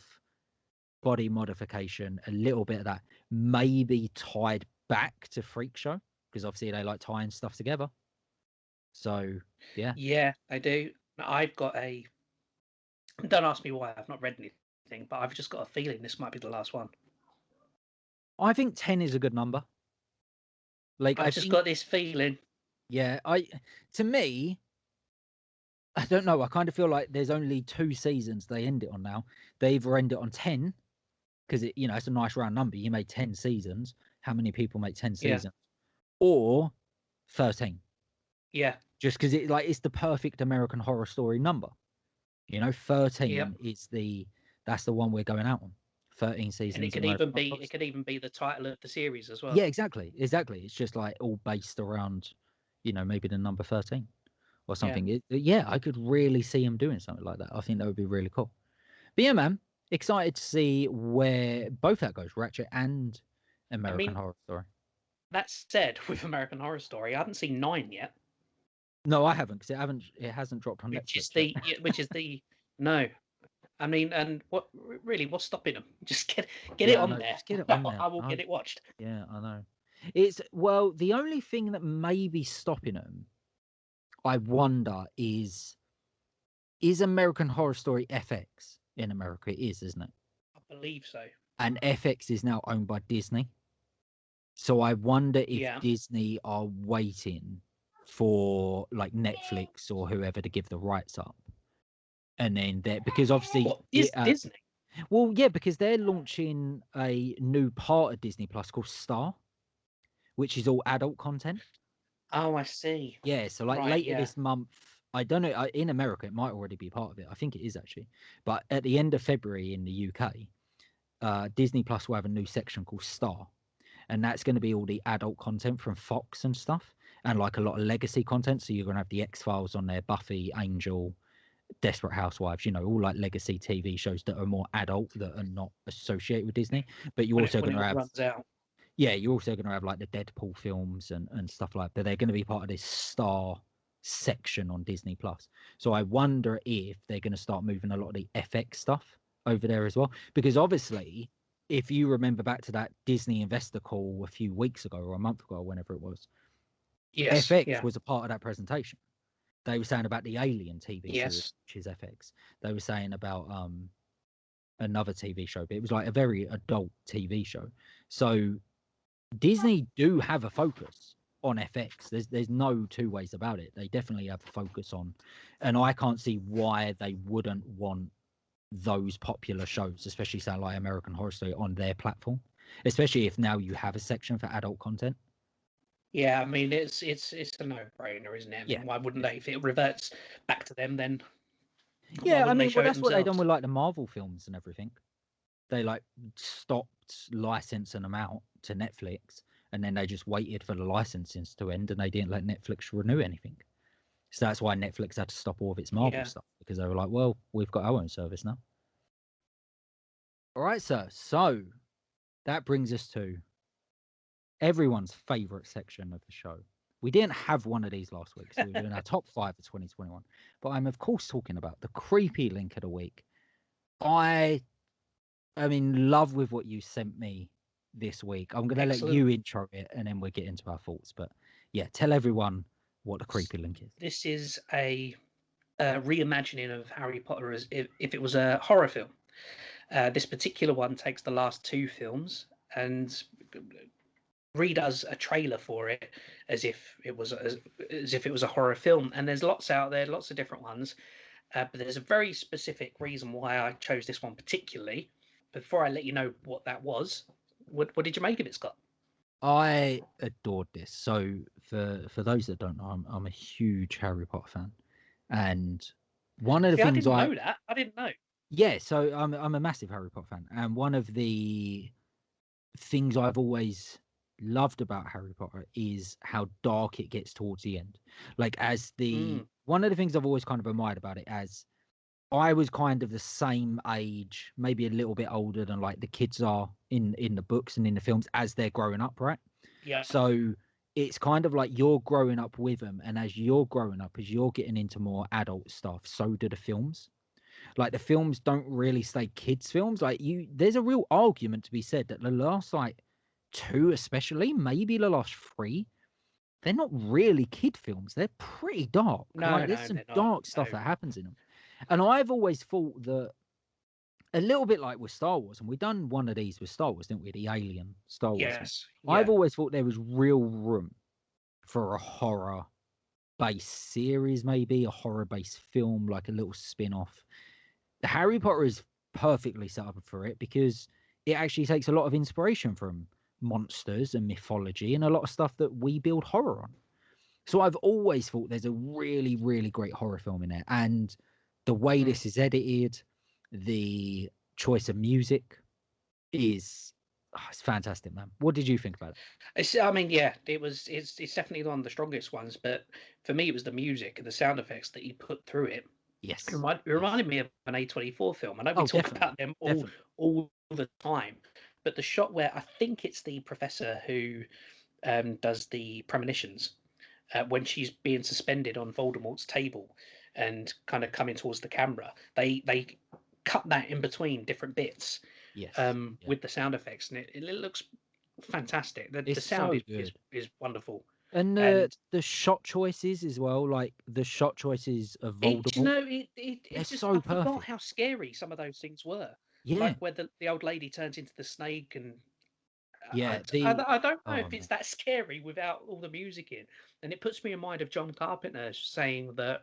A: body modification, a little bit of that, maybe tied back to freak show, because obviously they like tying stuff together. So yeah,
B: Yeah. I do. I've got a. Don't ask me why. I've not read anything, but I've just got a feeling this might be the last one.
A: I think 10 is a good number. Like I
B: I've just
A: think,
B: got this feeling.
A: yeah, to me, I don't know. I kind of feel like there's only 2 seasons they end it on now. They either end it on 10 because it's a nice round number. You made 10 seasons. How many people make 10
B: Yeah.
A: seasons? Or 13.
B: Yeah.
A: Just because it's the perfect American Horror Story number. 13
B: Yep.
A: is that's the one we're going out on. 13
B: And
A: seasons of American Horror Story.
B: it could even be the title of the series as well.
A: Yeah, exactly. It's just like all based around, maybe the number 13 or
B: Yeah.
A: something. Yeah, I could really see him doing something like that. I think that would be really cool. But yeah, man, excited to see where both that goes, Ratchet and
B: I
A: American
B: mean,
A: Horror Story.
B: that said, with American Horror Story, I haven't seen 9 yet,
A: No, I haven't, because it hasn't dropped on
B: which is
A: Netflix yet.
B: which is the no. I mean, and what's stopping them? Just get it
A: Yeah, I
B: on
A: know.
B: there.
A: Just get it on there.
B: I will get it watched.
A: Yeah, I know. The only thing that may be stopping them, I wonder, is American Horror Story FX in America? It is, isn't it?
B: I believe so.
A: And FX is now owned by Disney. So I wonder if
B: Yeah.
A: Disney are waiting for like Netflix or whoever to give the rights up. And then because obviously
B: What is Disney?
A: well, yeah, because they're launching a new part of Disney Plus called Star, which is all adult content.
B: Oh, I see.
A: Yeah, so like
B: Right.
A: later
B: Yeah.
A: this month, I don't know, in America it might already be part of it. I think it is actually. But at the end of February in the UK, Disney Plus will have a new section called Star, and that's going to be all the adult content from Fox and stuff, and like a lot of legacy content. So you're going to have the X-Files on there, Buffy, Angel, Desperate Housewives, all like legacy TV shows that are more adult, that are not associated with Disney. But you're
B: when
A: also
B: it
A: going to have,
B: runs out.
A: you're also going to have like the Deadpool films and stuff like that. They're going to be part of this star section on Disney Plus. So I wonder if they're going to start moving a lot of the FX stuff over there as well, because obviously, if you remember back to that Disney investor call a few weeks ago or a month ago, or whenever it was,
B: Yes,
A: FX
B: yeah,
A: was a part of that presentation. They were saying about the Alien TV series,
B: yes,
A: which is FX. They were saying about another TV show, but it was like a very adult TV show. So Disney do have a focus on FX. There's no two ways about it. They definitely have a focus on, and I can't see why they wouldn't want those popular shows, especially something like American Horror Story, on their platform. Especially if now you have a section for adult content.
B: yeah. I mean, it's a no-brainer, isn't it? I
A: Yeah.
B: mean, why wouldn't
A: Yeah.
B: they? If it reverts back to them, then why
A: Yeah, I
B: wouldn't they
A: mean, well,
B: show it
A: that's what they done
B: themselves?
A: with like the Marvel films and everything. They like stopped licensing them out to Netflix, and then they just waited for the licensings to end, and they didn't let Netflix renew anything. So that's why Netflix had to stop all of its Marvel
B: Yeah.
A: stuff, because they were like, well, we've got our own service now. All right, sir. So that brings us to everyone's favorite section of the show. We didn't have one of these last week, so we're doing our top 5 of 2021. But I'm of course talking about the creepy link of the week. I am in love with what you sent me this week. I'm going to let
B: Excellent.
A: you intro it, and then we'll get into our thoughts. But yeah, tell everyone what the creepy link is.
B: This is a reimagining of Harry Potter as if it was a horror film. This particular one takes the last two films and redoes a trailer for it as if it was a horror film. And there's lots out there, lots of different ones. But there's a very specific reason why I chose this one particularly. Before I let you know what that was, what did you make of it, Scott?
A: I adored this. So for those that don't know, I'm a huge Harry Potter fan, and one of the
B: See, I
A: things
B: didn't know that. I didn't know.
A: so I'm a massive Harry Potter fan, and one of the things I've always loved about Harry Potter is how dark it gets towards the end. Like as the
B: Mm,
A: one of the things I've always kind of admired about it, as I was kind of the same age, maybe a little bit older than like the kids are in the books and in the films as they're growing up, right?
B: yeah.
A: So it's kind of like you're growing up with them, and as you're growing up, as you're getting into more adult stuff, so do the films. Like the films don't really stay kids films. Like there's a real argument to be said that the last like two, especially maybe the last three, they're not really kid films. They're pretty dark.
B: No,
A: Like there's
B: no,
A: some
B: they're not.
A: dark stuff
B: No.
A: that happens in them. And I've always thought that a little bit like with Star Wars, and we done one of these with Star Wars, didn't we? The Alien Star Wars film.
B: Yes.
A: I've
B: Yeah.
A: always thought there was real room for a horror based series, maybe a horror based film, like a little spin off. Harry Potter is perfectly set up for it because it actually takes a lot of inspiration from monsters and mythology and a lot of stuff that we build horror on. So I've always thought there's a really, really great horror film in there. And the way
B: Mm.
A: this is edited, the choice of music is it's fantastic, man. What did you think about it?
B: I mean, yeah, it's definitely one of the strongest ones, but for me, it was the music and the sound effects that he put through it.
A: Yes.
B: It
A: Yes.
B: reminded me of an A24 film. I know we
A: Oh,
B: talk
A: definitely.
B: about them
A: Definitely.
B: all the time, but the shot where I think it's the professor who does the premonitions when she's being suspended on Voldemort's table and kind of coming towards the camera, they cut that in between different bits
A: Yes. Yeah.
B: with the sound effects, and it looks fantastic. The
A: It's
B: sound
A: so good.
B: is wonderful,
A: And
B: and
A: the shot choices as well, like the shot choices of
B: it you
A: Voldemort,
B: know
A: they're
B: it just
A: so
B: I forgot
A: perfect.
B: how scary some of those things were,
A: Yeah.
B: like where the old lady turns into the snake, and
A: Yeah.
B: I don't know
A: Oh
B: if it's
A: man.
B: that scary without all the music in, and it puts me in mind of John Carpenter saying that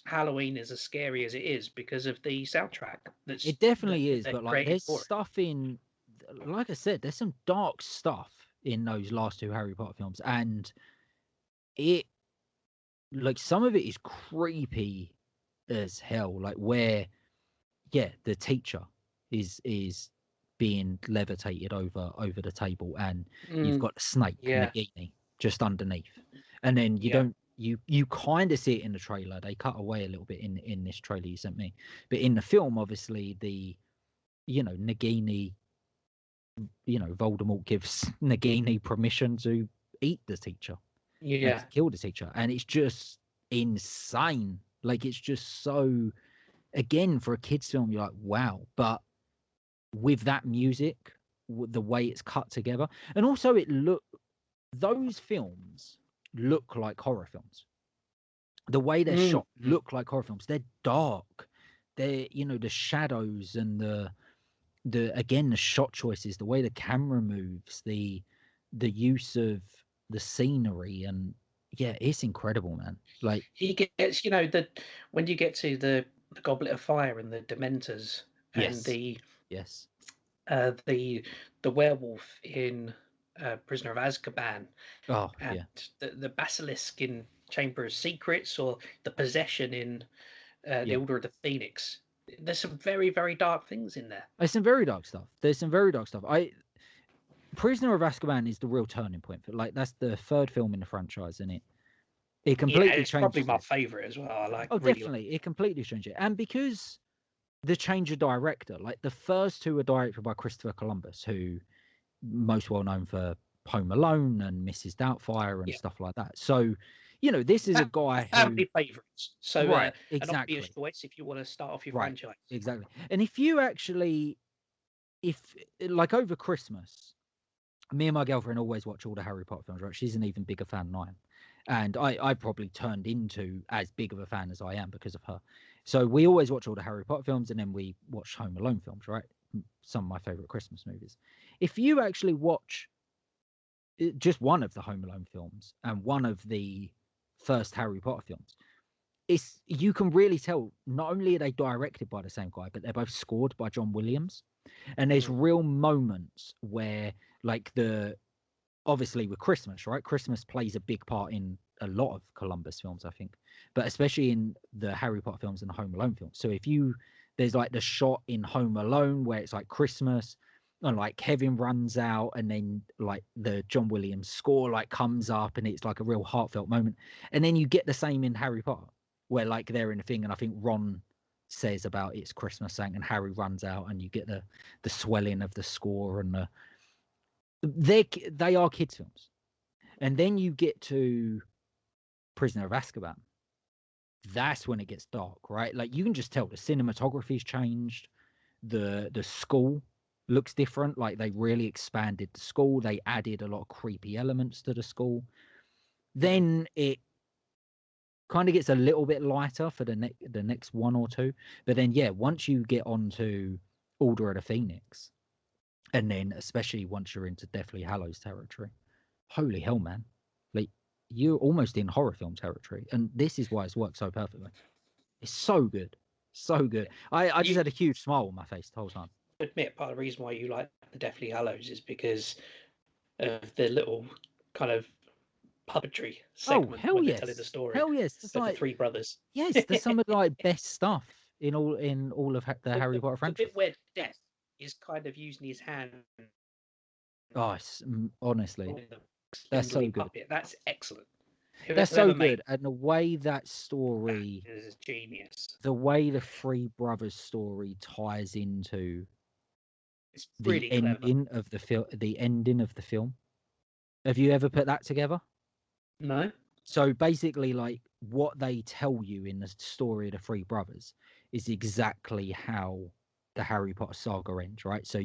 B: Halloween is as scary as it is because of the soundtrack
A: It
B: that
A: definitely is,
B: they
A: but like
B: created
A: there's
B: for it.
A: stuff in like I said, there's some dark stuff in those last two Harry Potter films, and it like some of it is creepy as hell. Like where the teacher is being levitated over the table, and you've
B: Mm,
A: got the snake
B: yeah,
A: Nagini just underneath, and then you
B: yeah.
A: don't. You kind of see it in the trailer. They cut away a little bit in this trailer you sent me, but in the film, obviously Nagini, Voldemort gives Nagini permission to eat the teacher and
B: Yeah.
A: to kill the teacher, and it's just insane. Like, it's just so, again, for a kids film, you're like, wow. But with that music, the way it's cut together, and also those films look like horror films. The way they're shot look like horror films. They're dark. They're, the shadows and the shot choices, the way the camera moves, the use of the scenery, and yeah, it's incredible, man. Like,
B: He gets, when you get to the Goblet of Fire and the Dementors and
A: yes,
B: the
A: yes,
B: the werewolf in Prisoner of Azkaban
A: oh
B: and
A: yeah,
B: the basilisk in Chamber of Secrets or the possession in the
A: yeah.
B: Order of the Phoenix. There's some very, very dark things in there.
A: There's some very dark stuff. Prisoner of Azkaban is the real turning point for, like, that's the third film in the franchise, and it
B: Yeah,
A: completely
B: it's probably
A: changes
B: my
A: it.
B: favorite as well. I
A: Oh,
B: really like.
A: definitely, it completely changed it, and because the change of director, like the first two were directed by Christopher Columbus, who most well known for Home Alone and Mrs. Doubtfire and
B: Yeah,
A: stuff like that. So, this is a guy who,
B: family favorites. So
A: right,
B: an obvious
A: exactly,
B: choice if you want to start off your
A: right,
B: franchise.
A: exactly. And if you actually, if like over Christmas, me and my girlfriend always watch all the Harry Potter films, right? She's an even bigger fan than I am. And I probably turned into as big of a fan as I am because of her. So we always watch all the Harry Potter films, and then we watch Home Alone films, right? Some of my favorite Christmas movies. If you actually watch just one of the Home Alone films and one of the first Harry Potter films, you can really tell not only are they directed by the same guy, but they're both scored by John Williams. And there's real moments where, like, obviously with Christmas, right? Christmas plays a big part in a lot of Columbus films, I think, but especially in the Harry Potter films and the Home Alone films. So there's like the shot in Home Alone where it's like Christmas and like Kevin runs out, and then like the John Williams score like comes up, and it's like a real heartfelt moment. And then you get the same in Harry Potter where like they're in a thing, and I think Ron says about it's Christmas sang, and Harry runs out, and you get the swelling of the score, and they are kids films. And then you get to Prisoner of Azkaban. That's when it gets dark, right? Like, you can just tell the cinematography's changed. The school looks different. Like, they really expanded the school. They added a lot of creepy elements to the school. Then it kind of gets a little bit lighter for the next one or two. But then, yeah, once you get onto Order of the Phoenix, and then especially once you're into Deathly Hallows territory, holy hell, man. Like, you're almost in horror film territory. And this is why it's worked so perfectly. It's so good. So good. I just
B: You
A: had a huge smile on my face the whole time.
B: admit part of the reason why you like the Deathly Hallows is because of the little kind of puppetry
A: Oh,
B: segment
A: hell
B: when they're telling the
A: yes.
B: story
A: Hell yes. It's
B: of the
A: like,
B: three brothers.
A: yes, there's some of the like best stuff in all of the
B: the,
A: Harry
B: the,
A: Potter
B: the
A: franchise.
B: bit where Death is kind of using his hand
A: Oh, honestly,
B: holding the
A: that's so
B: spindly
A: good.
B: puppet. That's excellent.
A: That's so
B: Whoever made
A: good. And the way that
B: that
A: story,
B: is a genius.
A: the way the Three Brothers story ties into
B: It's
A: the
B: really clever.
A: ending of the ending of the film. Have you ever put that together?
B: No?
A: So basically, like, what they tell you in the story of the Three Brothers is exactly how the Harry Potter saga ends, right? So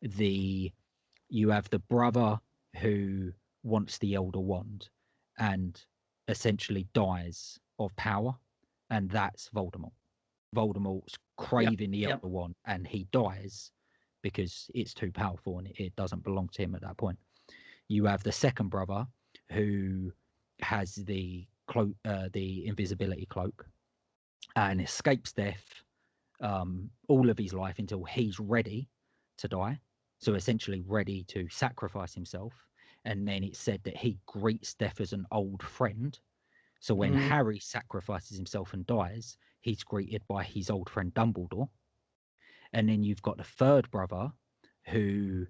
A: the you have the brother who wants the Elder Wand and essentially dies of power, and that's Voldemort. Voldemort's
B: Yep.
A: craving the
B: Yep.
A: Elder Wand, and he dies because it's too powerful and it doesn't belong to him at that point. You have the second brother who has the cloak, the invisibility cloak, and escapes death all of his life until he's ready to die. So essentially, ready to sacrifice himself. And then it's said that he greets death as an old friend. So when
B: Mm,
A: Harry sacrifices himself and dies, he's greeted by his old friend Dumbledore. And then you've got the third brother who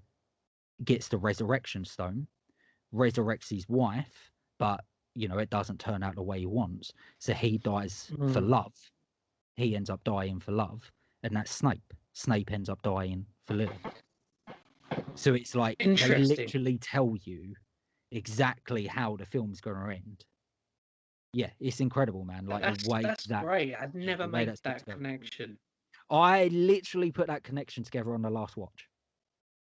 A: gets the resurrection stone, resurrects his wife, but you know, it doesn't turn out the way he wants. So he dies for
B: Mm.
A: love. He ends up dying for love, and that's Snape. Snape ends up dying for Lily. So it's like they
B: Interesting.
A: literally tell you exactly how the film's going to end. Yeah, it's incredible, man. Like the way
B: That's
A: that,
B: great. I'd
A: yeah,
B: never
A: the way
B: made
A: that's put
B: that
A: together.
B: connection.
A: I literally put that connection together on the last watch.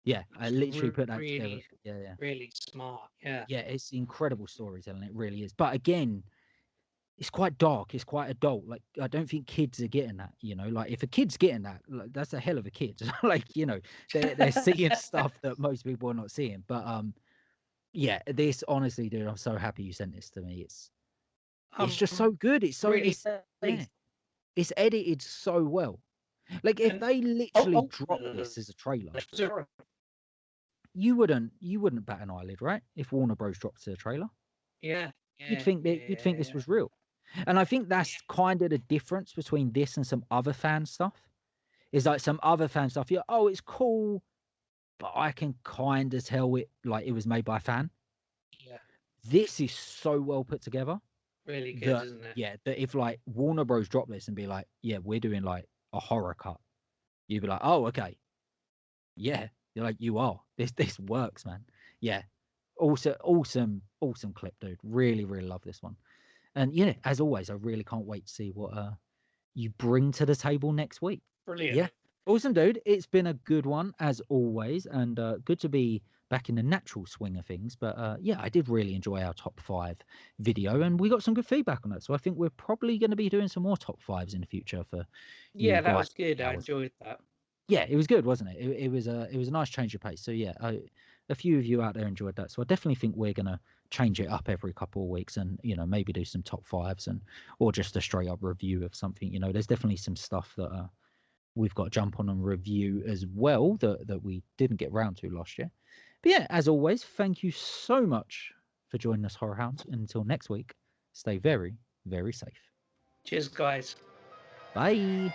A: Yeah, I literally put that together. Yeah.
B: Really smart. Yeah.
A: Yeah, it's incredible storytelling. It really is. But again, it's quite dark. It's quite adult. Like I don't think kids are getting that. You know, like if a kid's getting that, like, that's a hell of a kid. Like you know, they're seeing stuff that most people are not seeing. But yeah, this honestly, dude, I'm so happy you sent this to me. It's just so good. It's so
B: really
A: yeah, it's edited so well. Like if
B: and
A: they literally dropped
B: ultimately,
A: this as a trailer, you wouldn't bat an eyelid, right? If Warner Bros dropped a trailer,
B: yeah,
A: you'd
B: yeah,
A: think
B: yeah,
A: that you'd think this
B: yeah.
A: was real. And I think that's kind of the difference between this and some other fan stuff. Is like some other fan stuff, you're, oh, it's cool, but I can kind of tell it like it was made by a fan.
B: Yeah,
A: This is so well put together
B: really good,
A: that
B: isn't it?
A: yeah, that if like Warner Bros drop this and be like, yeah, we're doing like a horror cut, you'd be like, oh, okay, yeah, you're like you are. This works, man. Yeah, awesome clip, dude. Really love this one. And yeah, as always, I really can't wait to see what you bring to the table next week.
B: Brilliant.
A: Yeah. Awesome, dude. It's been a good one as always, and good to be back in the natural swing of things. But yeah, I did really enjoy our top 5 video, and we got some good feedback on that. So I think we're probably going to be doing some more top 5s in the future for you
B: Yeah, that
A: guys.
B: was good. I enjoyed that.
A: Yeah, it was good, wasn't it? It was a nice change of pace. So yeah, a few of you out there enjoyed that. So I definitely think we're gonna change it up every couple of weeks, and you know maybe do some top 5s and or just a straight up review of something. You know, there's definitely some stuff that we've got to jump on and review as well that we didn't get round to last year. But yeah, as always, thank you so much for joining us, Horror Hounds. Until next week, stay very safe.
B: Cheers, guys.
A: Bye.